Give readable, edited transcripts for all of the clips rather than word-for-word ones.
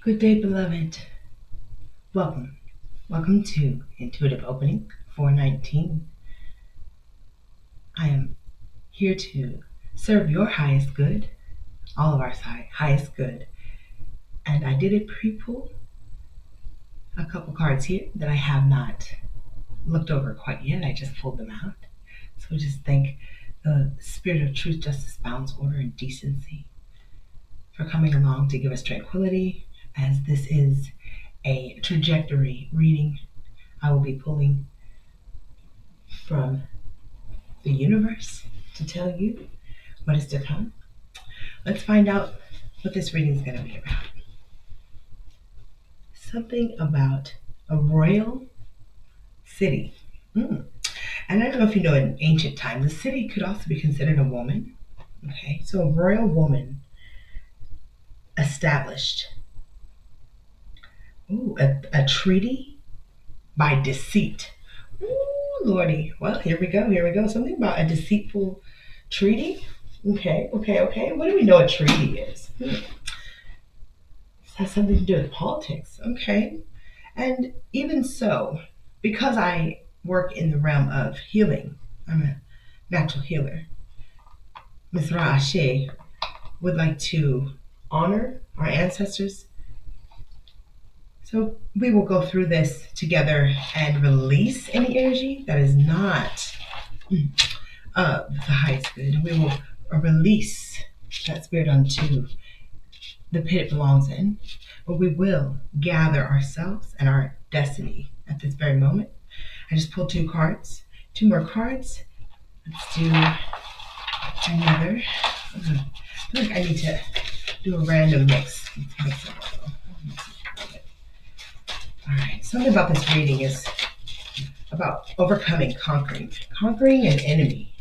Good day, beloved. Welcome. Welcome to Intuitive Opening 419. I am here to serve your highest good, all of our highest good. And I did a pre-pull, a couple cards here that I have not looked over quite yet. I just pulled them out. So just thank the Spirit of Truth, Justice, Balance, Order, and Decency for coming along to give us tranquility, as this is a trajectory reading. I will be pulling from the universe to tell you what is to come. Let's find out what this reading is going to be about. Something about a royal city. And I don't know if you know, in ancient times, the city could also be considered a woman. Okay, so a royal woman established a treaty by deceit. Ooh, Lordy. Well, here we go. Something about a deceitful treaty. Okay. What do we know a treaty is? This has something to do with politics. Okay. And even so, because I work in the realm of healing, I'm a natural healer, Ms. Ra-Ashe would like to honor our ancestors. So we will go through this together and release any energy that is not of the highest good. We will release that spirit unto the pit it belongs in. But we will gather ourselves and our destiny at this very moment. I just pulled two more cards. Let's do another. I feel like I need to do a random mix. Let's mix it up. All right, something about this reading is about overcoming, conquering an enemy.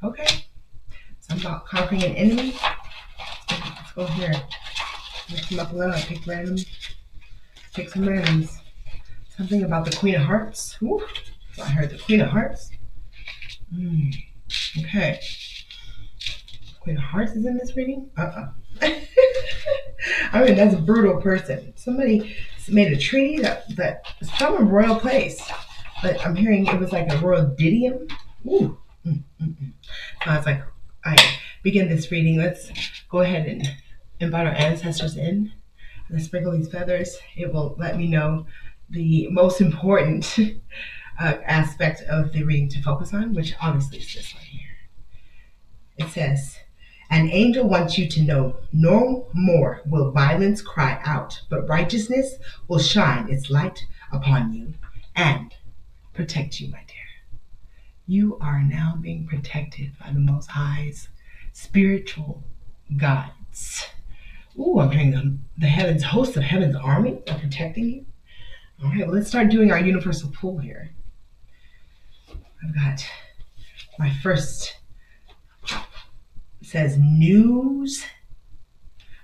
Okay, something about conquering an enemy. Let's go here. Mix them up a little. I pick some randoms. Something about the Queen of Hearts. Ooh, I heard the Queen of Hearts. Okay. Queen of Hearts is in this reading? I mean, that's a brutal person. Somebody made a treaty that is from a royal place, but I'm hearing it was like a royal didium. Ooh. So I was like, I begin this reading. Let's go ahead and invite our ancestors in. And sprinkle these feathers. It will let me know the most important aspect of the reading to focus on, which obviously is this one here. It says, an angel wants you to know no more will violence cry out, but righteousness will shine its light upon you and protect you, my dear. You are now being protected by the Most High's spiritual guides. Ooh, I'm hearing the heavens, host of heaven's army are protecting you. All right, well, let's start doing our universal pull here. I've got my first. It says news.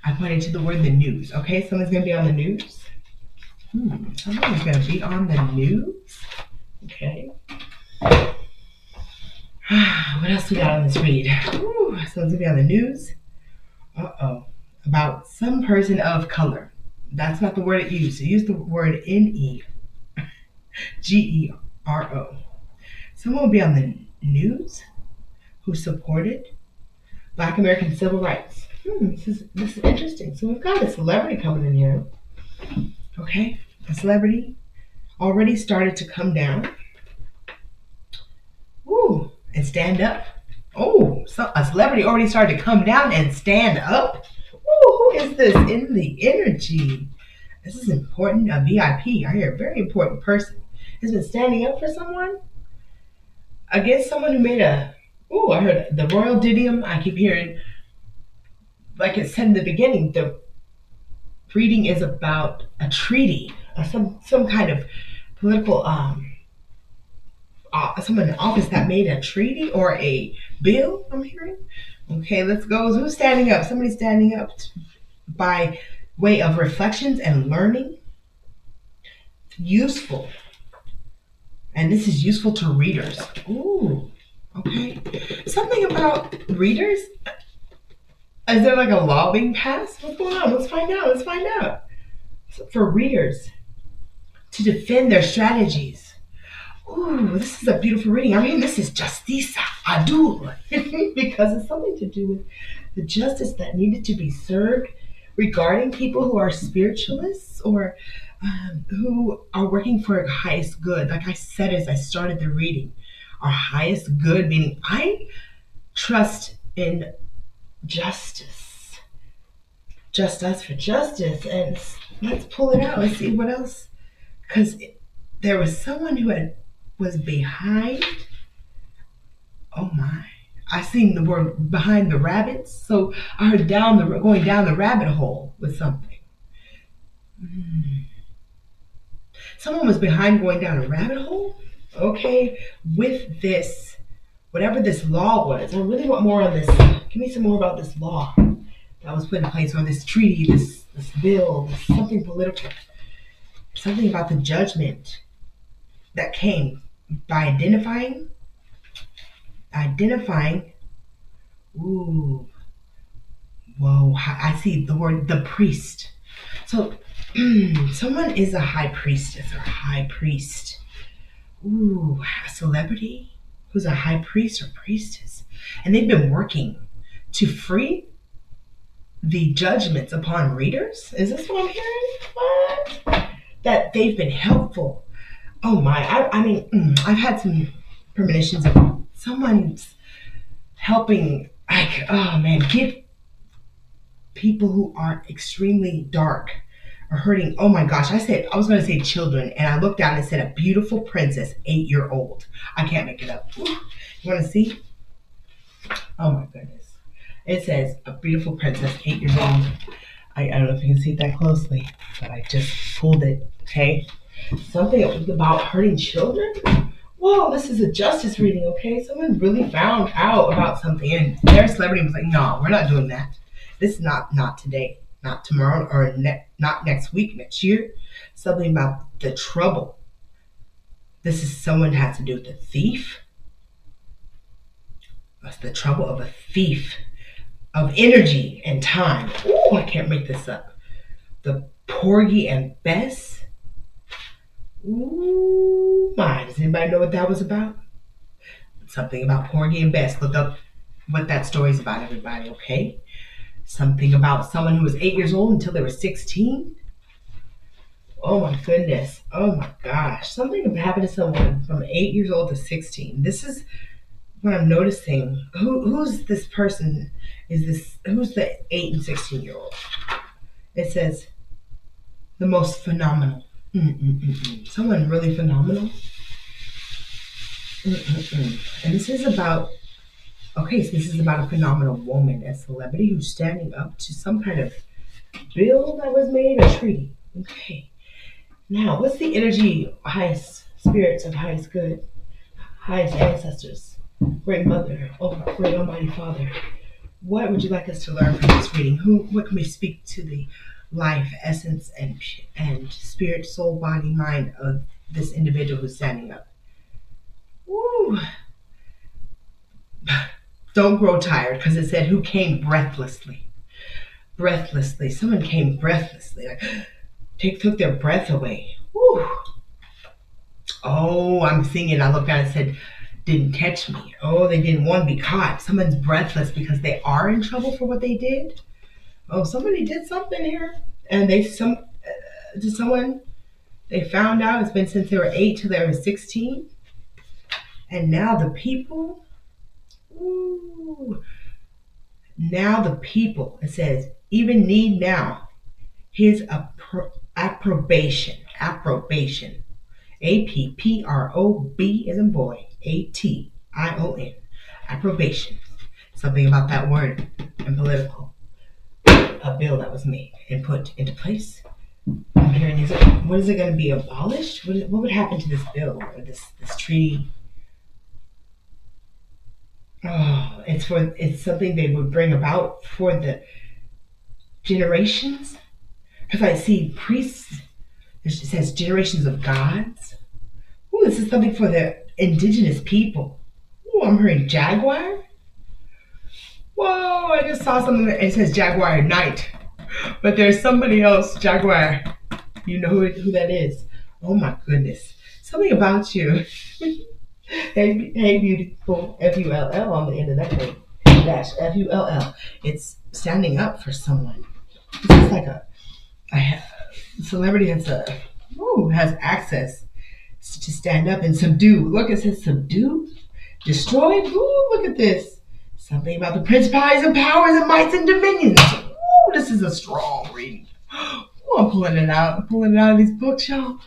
I pointed to the word the news. Okay, someone's going to be on the news. Someone's going to be on the news. Okay. What else we got on this read? Someone's going to be on the news. About some person of color. That's not the word it used. It used the word Negero. Someone will be on the news who supported Black American civil rights. This is interesting. So we've got a celebrity coming in here. Okay, a celebrity already started to come down. And stand up. So a celebrity already started to come down and stand up. Who is this in the energy? This is important. A VIP. I hear a very important person has been standing up for someone against someone who made I heard the royal didium. I keep hearing, like it said in the beginning, the reading is about a treaty, some kind of political someone in office that made a treaty or a bill, I'm hearing. Okay, let's go. Who's standing up? Somebody's standing up by way of reflections and learning. Useful. And this is useful to readers. Okay. Something about readers? Is there like a law being passed? What's going on? Let's find out. for readers to defend their strategies. Ooh, this is a beautiful reading. I mean, this is Justice Adul because it's something to do with the justice that needed to be served regarding people who are spiritualists or who are working for our highest good. Like I said as I started the reading, our highest good, meaning I trust in justice, just us for justice. And let's pull it out. Let's see what else. Because there was someone was behind. Oh my. I seen the word behind the rabbits. So I heard going down the rabbit hole with something. Someone was behind going down a rabbit hole. Okay. With this, whatever this law was. I really want more on this. Give me some more about this law that was put in place, or this treaty, this bill, something political. Something about the judgment that came by identifying. Ooh, whoa! I see the word the priest. So, someone is a high priestess or a high priest. Ooh, a celebrity who's a high priest or priestess, and they've been working to free the judgments upon readers. Is this what I'm hearing? What? That they've been helpful. Oh my! I mean, I've had some premonitions of someone's helping. Like, oh man, give people who are extremely dark or hurting. Oh my gosh! I was going to say children, and I looked down and said a beautiful princess, 8-year-old. I can't make it up. You want to see? Oh my goodness! It says a beautiful princess, 8 years old. I don't know if you can see it that closely, but I just pulled it. Okay. Something about hurting children? Whoa, this is a justice reading, okay? Someone really found out about something and their celebrity was like, no, we're not doing that. This is not today, not tomorrow, or not next week, next year. Something about the trouble. This is someone has to do with a thief. That's the trouble of a thief of energy and time. Oh, I can't make this up. The Porgy and Bess. Ooh, my. Does anybody know what that was about? Something about Porgy and Bess. Look up what that story's about, everybody, okay? Something about someone who was 8 years old until they were 16. Oh my goodness. Oh my gosh. Something happened to someone from 8 years old to 16. This is what I'm noticing. Who's this person? Who's the 8 and 16-year-old? It says the most phenomenal. Someone really phenomenal. And this is about a phenomenal woman, a celebrity who's standing up to some kind of bill that was made, a treaty. Okay. Now, what's the energy, highest spirits of highest good, highest ancestors, great mother, great almighty father? What would you like us to learn from this reading? What can we speak to the life, essence, and spirit, soul, body, mind of this individual who's standing up? Woo! Don't grow tired, because it said who came breathlessly. Breathlessly. Someone came breathlessly. Like, took their breath away. Woo! Oh, I'm singing. I looked down and said, didn't catch me. Oh, they didn't want to be caught. Someone's breathless because they are in trouble for what they did. Oh, somebody did something here. And someone, they found out it's been since they were 8 till they were 16. And now the people, it says, even need now his approbation. APPROB as in boy, ATION. Approbation. Something about that word in political. A bill that was made and put into place. I'm hearing, what is it going to be abolished? What would happen to this bill or this treaty? Oh, it's something they would bring about for the generations. Because I see priests. It says generations of gods. Ooh, this is something for the indigenous people. Ooh, I'm hearing jaguar. Whoa, I just saw something that it says jaguar knight. But there's somebody else, jaguar You know who that is. Oh my goodness. Something about you. Hey, beautiful. Full on the end of that name. Dash Full. It's standing up for someone. This is like a celebrity has access to stand up and subdue. Look, it says subdue, destroy. Ooh, look at this. Something about the principalities and powers and mights and dominions. Ooh, this is a strong reading. Ooh, I'm pulling it out. I'm pulling it out of these books, y'all.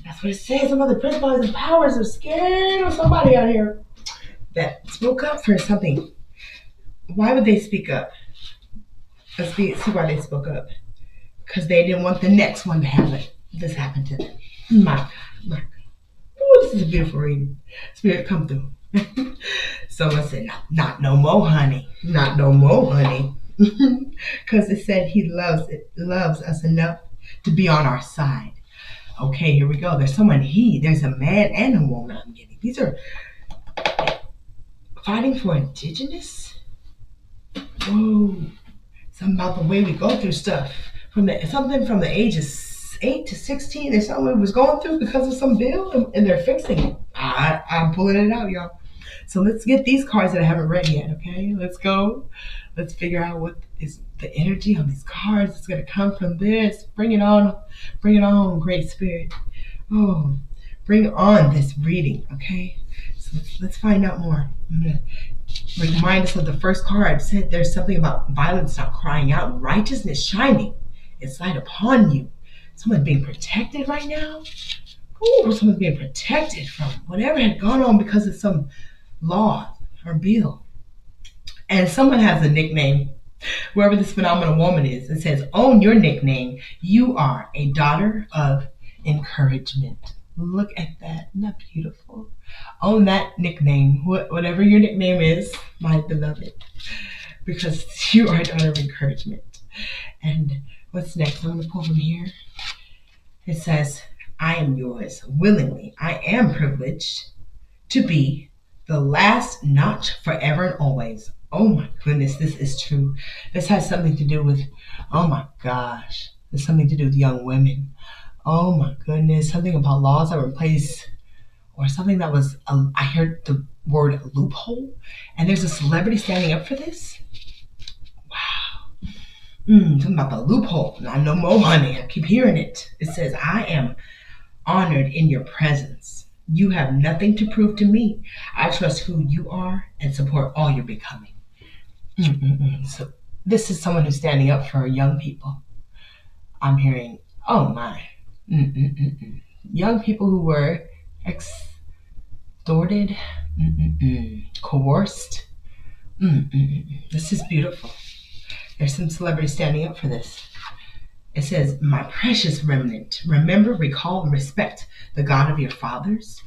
That's what it says. Some of the principalities and powers are scared of somebody out here that spoke up for something. Why would they speak up? Let's see why they spoke up. Because they didn't want the next one to have this happen to them. My God, my God. Ooh, this is a beautiful reading. Spirit, come through. Someone said, not no more, honey. Not no more, honey. Because it said he loves us enough to be on our side. Okay, here we go. There's there's a man and a woman I'm getting. These are fighting for indigenous. Whoa. Something about the way we go through stuff. Something from the ages 8 to 16. There's something we was going through because of some bill and they're fixing it. I'm pulling it out, y'all. So let's get these cards that I haven't read yet, okay? Let's go. Let's figure out what is the energy on these cards that's going to come from this. Bring it on. Bring it on, Great Spirit. Oh, bring on this reading, okay? So let's find out more. I'm going to remind us of the first card. It said there's something about violence not crying out, righteousness shining its light upon you. Someone being protected right now. Ooh, someone's being protected from whatever had gone on because of some law or bill. And someone has a nickname. Whoever this phenomenal woman is, it says, own your nickname. You are a daughter of encouragement. Look at that. Isn't that beautiful? Own that nickname, whatever your nickname is, my beloved, because you are a daughter of encouragement. And what's next? I'm going to pull from here. It says, I am yours willingly. I am privileged to be the last notch forever and always. Oh my goodness, this is true. This has something to do with, oh my gosh, there's something to do with young women. Oh my goodness, something about laws that were in place or something that was, I heard the word loophole, and there's a celebrity standing up for this. Wow. Something about the loophole. Not no more, honey. I keep hearing it. It says, I am honored in your presence. You have nothing to prove to me. I trust who you are and support all you're becoming. So this is someone who's standing up for young people. I'm hearing, oh my. Young people who were extorted, coerced. This is beautiful. There's some celebrities standing up for this. It says, my precious remnant, remember, recall, and respect the God of your fathers.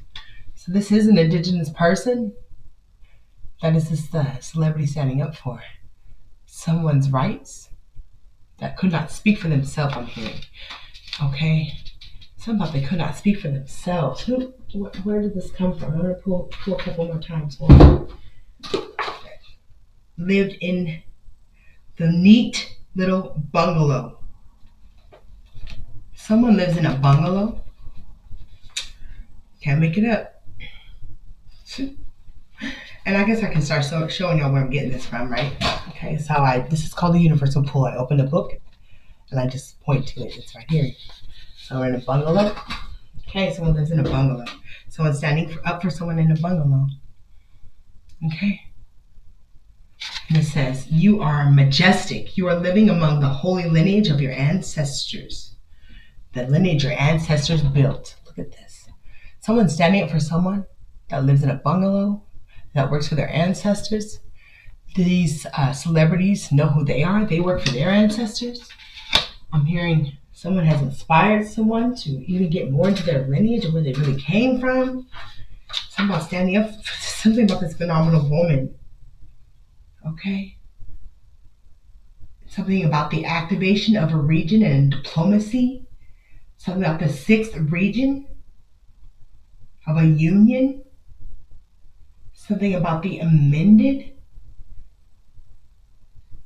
So this is an indigenous person. That is this celebrity standing up for someone's rights that could not speak for themselves, I'm hearing. Okay? Something about they could not speak for themselves. Where did this come from? I'm going to pull a couple more times. Lived in the neat little bungalow. Someone lives in a bungalow. Can't make it up. And I guess I can start showing y'all where I'm getting this from, right? Okay, so this is called the universal pull. I open a book and I just point to it. It's right here. So we're in a bungalow. Okay, someone lives in a bungalow. Someone's standing up for someone in a bungalow. Okay. And it says, you are majestic. You are living among the holy lineage of your ancestors. The lineage your ancestors built. Look at this. Someone's standing up for someone that lives in a bungalow, that works for their ancestors. These celebrities know who they are. They work for their ancestors. I'm hearing someone has inspired someone to even get more into their lineage and where they really came from. Something about standing up, something about this phenomenal woman. Okay? Something about the activation of a region and diplomacy. Something about the 6th region of a union. Something about the amended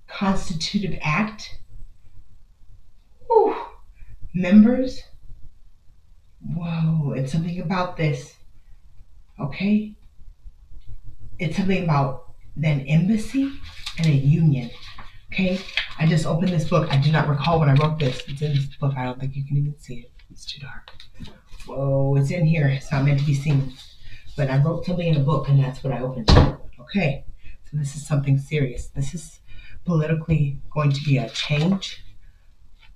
Constitutive Act. Members Whoa, it's something about this, okay? It's something about an embassy and a union, okay? I just opened this book. I do not recall when I wrote this. It's in this book. I don't think you can even see it. It's too dark. Whoa, it's in here. It's not meant to be seen. But I wrote something in a book, and that's what I opened. Okay, so this is something serious. This is politically going to be a change.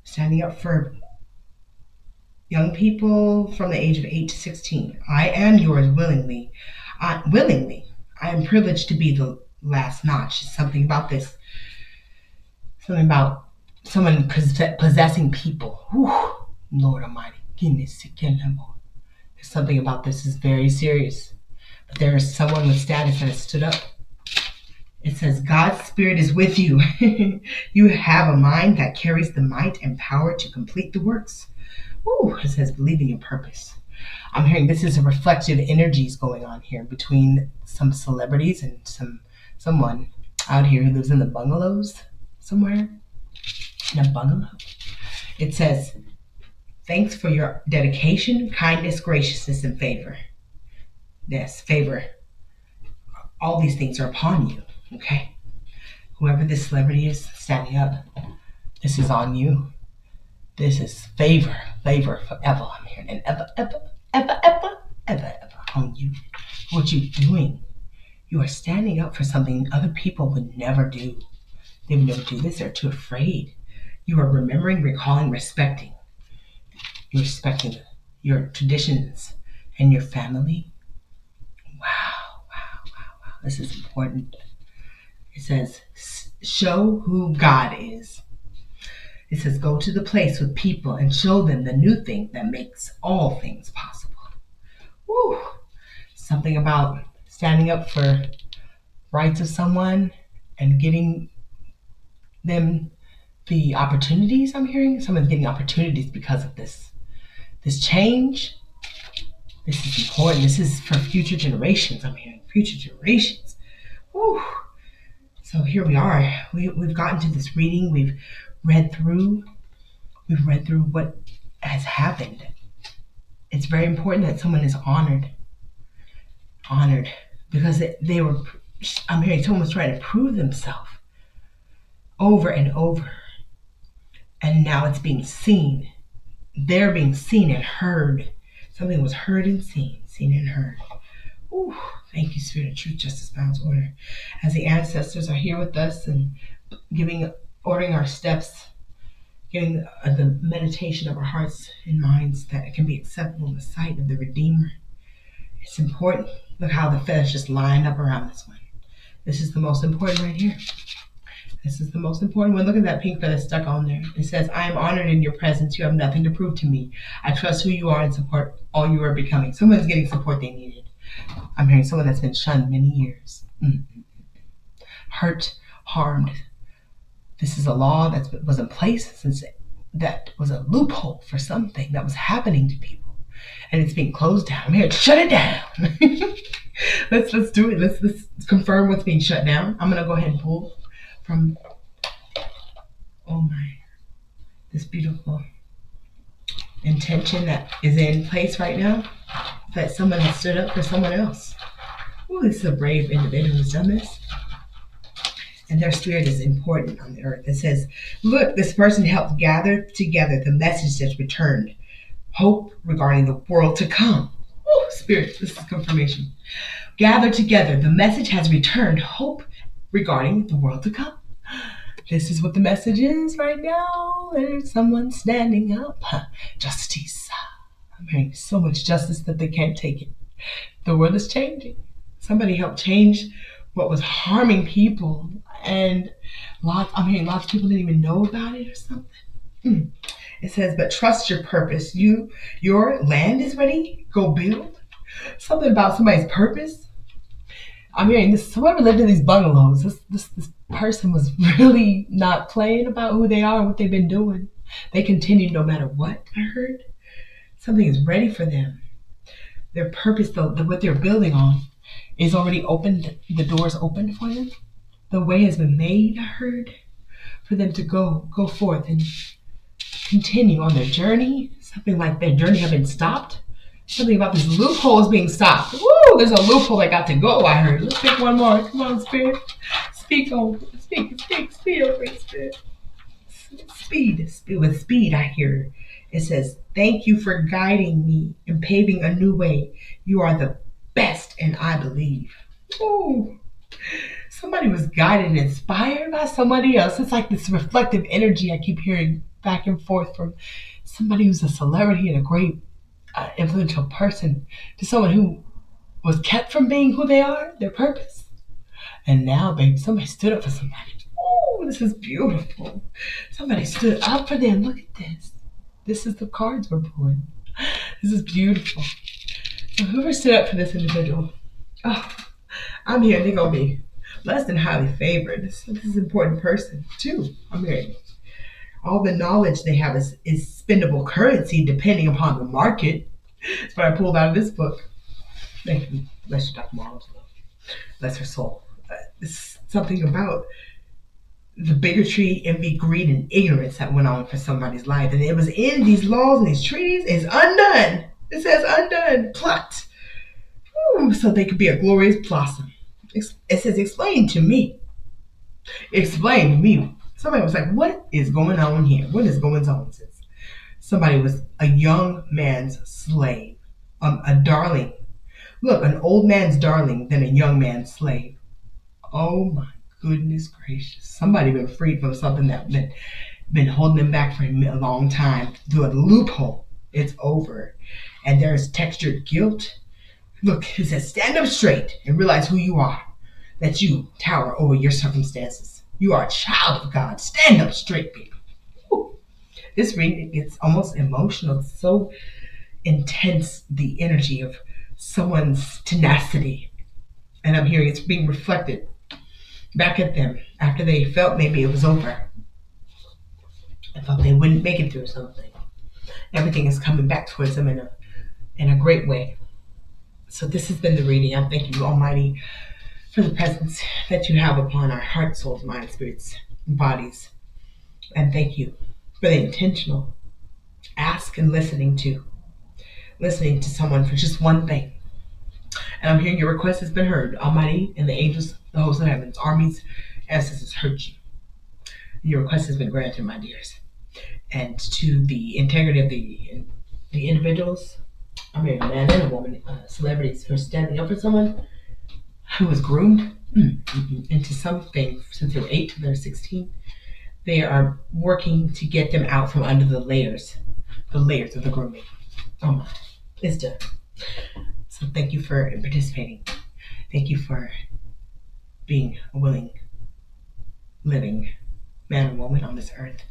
Standing up for young people from the age of 8 to 16. I am yours willingly. Willingly. I am privileged to be the last notch. Something about this. Something about someone possessing people. Whew. Lord Almighty. There's something about this is very serious. But there is someone with status that has stood up. It says, God's Spirit is with you. You have a mind that carries the might and power to complete the works. Ooh, it says, believe in your purpose. I'm hearing this is a reflective energies going on here between some celebrities and someone out here who lives in the bungalows somewhere. In a bungalow. It says, thanks for your dedication, kindness, graciousness, and favor. Yes, favor. All these things are upon you. Okay? Whoever this celebrity is standing up, this is on you. This is favor forever. I'm hearing, and ever on you. What you're doing, you are standing up for something other people would never do. They would never do this. They're too afraid. You are remembering, recalling, respecting. You're respecting your traditions and your family. Wow. This is important. It says, show who God is. It says, go to the place with people and show them the new thing that makes all things possible. Woo! Something about standing up for rights of someone and getting them the opportunities. I'm hearing someone's getting opportunities because of this change. This is important. This is for future generations. I'm hearing future generations. Woo! So here we are. We've gotten to this reading. We've read through what has happened. It's very important that someone is honored because they were. I'm hearing someone was trying to prove themselves over and over, and now it's being seen. They're being seen and heard. Something was heard and seen and heard. Ooh, thank you, Spirit of Truth, Justice, Balance, Order. As the ancestors are here with us and ordering our steps, giving the meditation of our hearts and minds that it can be acceptable in the sight of the Redeemer. It's important. Look how the feathers just lined up around this one. This is the most important right here. This is the most important one. Look at that pink feather stuck on there. It says, I am honored in your presence. You have nothing to prove to me. I trust who you are and support all you are becoming. Someone's getting support they needed. I'm hearing someone that's been shunned many years. Hurt, harmed. This is a law that was in place since that was a loophole for something that was happening to people. And it's being closed down. I'm here to shut it down. Let's do it. Let's confirm what's being shut down. I'm going to go ahead and pull from, this beautiful intention that is in place right now, that someone has stood up for someone else. Ooh, this is a brave individual who's done this. And their spirit is important on the earth. It says, look, this person helped gather together the message that's returned. Hope regarding the world to come. Oh, Spirit, this is confirmation. Gather together. The message has returned. Hope regarding the world to come. This is what the message is right now. There's someone standing up. Justice. I'm hearing so much justice that they can't take it. The world is changing. Somebody helped change what was harming people. And lots of people didn't even know about it or something. It says, but trust your purpose. Your land is ready. Go build. Something about somebody's purpose. I'm hearing this. Whoever lived in these bungalows, this person was really not playing about who they are and what they've been doing. They continued no matter what. I heard something is ready for them. Their purpose, what they're building on, is already opened. The door's open for them. The way has been made. I heard for them to go forth and continue on their journey. Something like their journey have been stopped. Something about this loophole is being stopped. Woo! There's a loophole that got to go, I heard. Let's pick one more. Come on, Spirit. Speak over. Speak over it, Spirit. Speed. With speed, I hear. It says, thank you for guiding me and paving a new way. You are the best, and I believe. Ooh. Somebody was guided and inspired by somebody else. It's like this reflective energy I keep hearing back and forth from somebody who's a celebrity and a great influential person to someone who was kept from being who they are, their purpose. And now, baby, somebody stood up for somebody. Oh, this is beautiful. Somebody stood up for them. Look at this. This is the cards we're pulling. This is beautiful. So whoever stood up for this individual, oh, I'm here. They're going to be blessed and highly favored. This is an important person, too. I'm hearing all the knowledge they have is spendable currency depending upon the market. That's what I pulled out of this book. Thank you. Bless your Dr. Marlowe's love. Bless her soul. It's something about the bigotry, envy, greed, and ignorance that went on for somebody's life. And it was in these laws and these treaties. It's undone. It says undone, plucked. Ooh, so they could be a glorious blossom. It says, explain to me. Explain to me. Somebody was like, what is going on here? What is going on? Somebody was a young man's slave. A darling. Look, an old man's darling than a young man's slave. Oh my goodness gracious. Somebody been freed from something that been holding them back for a long time. Through a loophole. It's over. And there's textured guilt. Look, it says, stand up straight and realize who you are. That you tower over your circumstances. You are a child of God. Stand up straight, baby. Ooh. This reading gets almost emotional. It's so intense, the energy of someone's tenacity. And I'm hearing it's being reflected back at them after they felt maybe it was over. I thought they wouldn't make it through something. Everything is coming back towards them in a great way. So this has been the reading. I thank you, Almighty, for the presence that you have upon our hearts, souls, minds, spirits, and bodies. And thank you for the intentional ask and listening to someone for just one thing. And I'm hearing your request has been heard. Almighty and the angels, the hosts of heaven's armies, ancestors heard you. Your request has been granted, my dears. And to the integrity of the individuals, I'm hearing a man and a woman, celebrities who are standing up for someone who was groomed into something since they were 8 to they're 16. They are working to get them out from under the layers of the grooming. Oh my, it's done. So thank you for participating. Thank you for being a willing, living man or woman on this earth.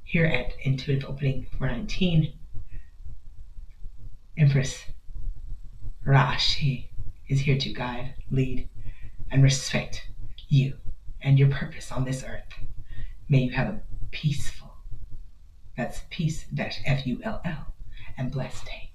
Here at Intuitive Opening 419, Empress Rashi is here to guide, lead, and respect you and your purpose on this earth. May you have a peaceful, that's peace-FULL, and blessed day.